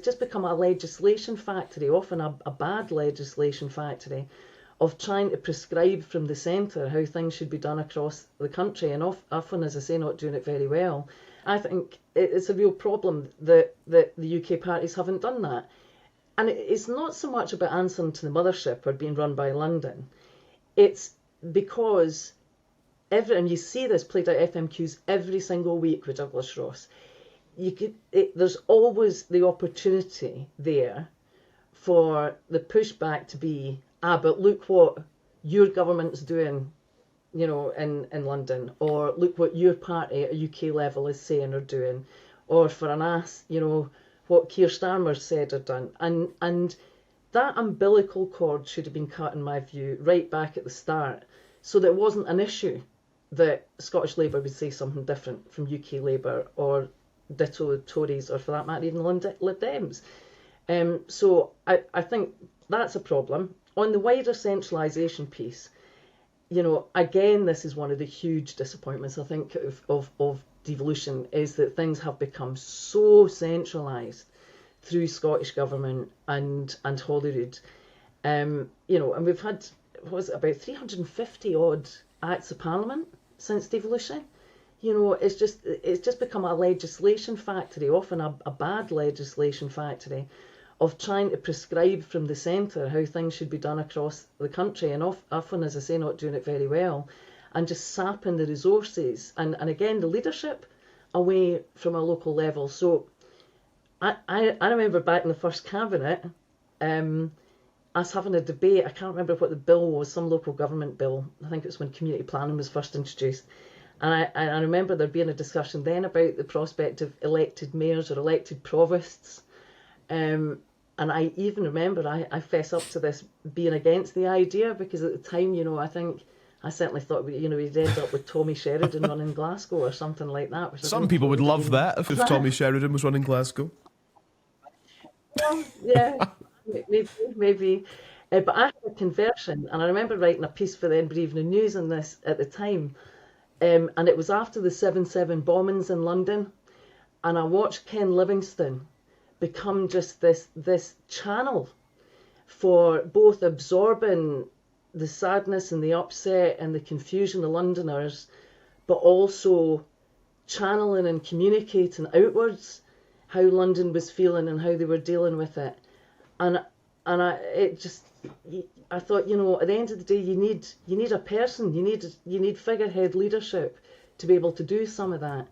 it's just become a legislation factory, often a bad legislation factory, of trying to prescribe from the centre how things should be done across the country, and often, as I say, not doing it very well. I think it's a real problem that the UK parties haven't done that. And it's not so much about answering to the mothership or being run by London. It's because and you see this played out FMQs every single week with Douglas Ross. There's always the opportunity there for the pushback to be, but look what your government's doing, in London, or look what your party at UK level is saying or doing, or for an ass, what Keir Starmer said or done. And that umbilical cord should have been cut, in my view, right back at the start, so that it wasn't an issue that Scottish Labour would say something different from UK Labour, or ditto Tories, or for that matter even Lib Dems. So I think that's a problem. On the wider centralisation piece, again, this is one of the huge disappointments, I think, of devolution, is that things have become so centralised through Scottish Government and Holyrood. And we've had, about 350 odd Acts of Parliament since devolution. It's just become a legislation factory, often a bad legislation factory, of trying to prescribe from the centre how things should be done across the country, and often, as I say, not doing it very well, and just sapping the resources and again the leadership away from a local level. So I remember back in the first cabinet, us having a debate. I can't remember what the bill was, some local government bill. I think it was when community planning was first introduced. And I remember there being a discussion then about the prospect of elected mayors or elected provosts. And I even remember I fess up to this being against the idea, because at the time, I think I certainly thought we'd end up with Tommy Sheridan running Glasgow or something like that. Some people would love that if Tommy Sheridan was running Glasgow. Well, yeah, maybe. But I had a conversion, and I remember writing a piece for the Edinburgh Evening News on this at the time. And it was after the 7/7 bombings in London, and I watched Ken Livingstone become just this channel for both absorbing the sadness and the upset and the confusion of Londoners, but also channeling and communicating outwards how London was feeling and how they were dealing with it. And I thought, at the end of the day, you need a person, you need figurehead leadership to be able to do some of that.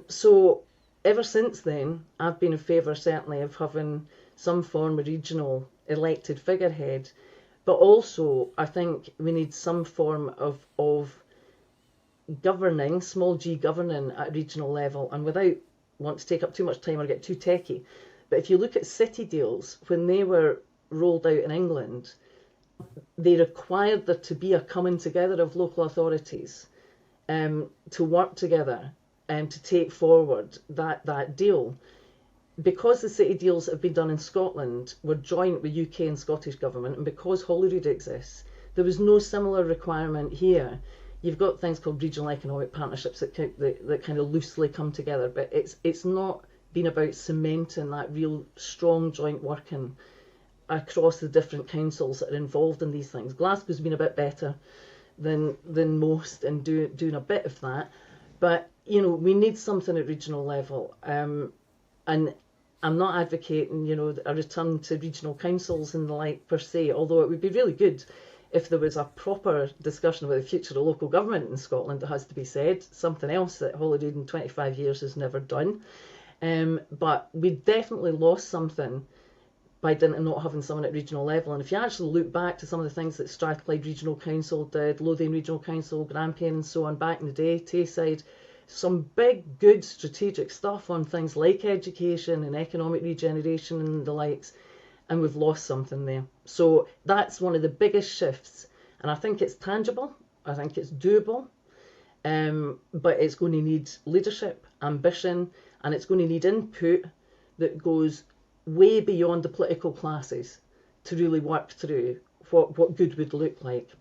So ever since then, I've been in favour, certainly, of having some form of regional elected figurehead, but also I think we need some form of governing, small g governing at regional level. And without want to take up too much time or get too techie, but if you look at city deals, when they were rolled out in England, they required there to be a coming together of local authorities to work together and to take forward that deal. Because the city deals that have been done in Scotland were joint with UK and Scottish Government, and because Holyrood exists, there was no similar requirement here. You've got things called regional economic partnerships that kind of loosely come together, but it's not been about cementing that real strong joint working across the different councils that are involved in these things. Glasgow's been a bit better than most in doing a bit of that, but we need something at regional level. And I'm not advocating a return to regional councils and the like per se, although it would be really good if there was a proper discussion about the future of local government in Scotland. It has to be said, something else that Holyrood in 25 years has never done. But we definitely lost something by not having someone at regional level. And if you actually look back to some of the things that Strathclyde Regional Council did, Lothian Regional Council, Grampian and so on back in the day, Tayside, some big, good strategic stuff on things like education and economic regeneration and the likes, and we've lost something there. So that's one of the biggest shifts, and I think it's tangible, I think it's doable, but it's going to need leadership, ambition, and it's going to need input that goes way beyond the political classes to really work through what good would look like.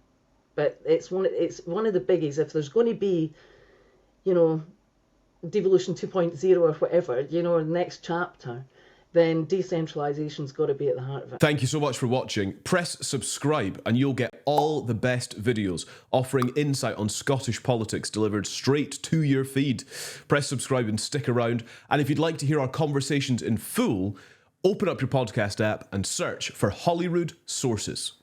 But it's one of the biggies. If there's going to be, devolution 2.0 or whatever, the next chapter, then decentralisation's got to be at the heart of it. Thank you so much for watching. Press subscribe and you'll get all the best videos offering insight on Scottish politics delivered straight to your feed. Press subscribe and stick around. And if you'd like to hear our conversations in full, open up your podcast app and search for Holyrood Sources.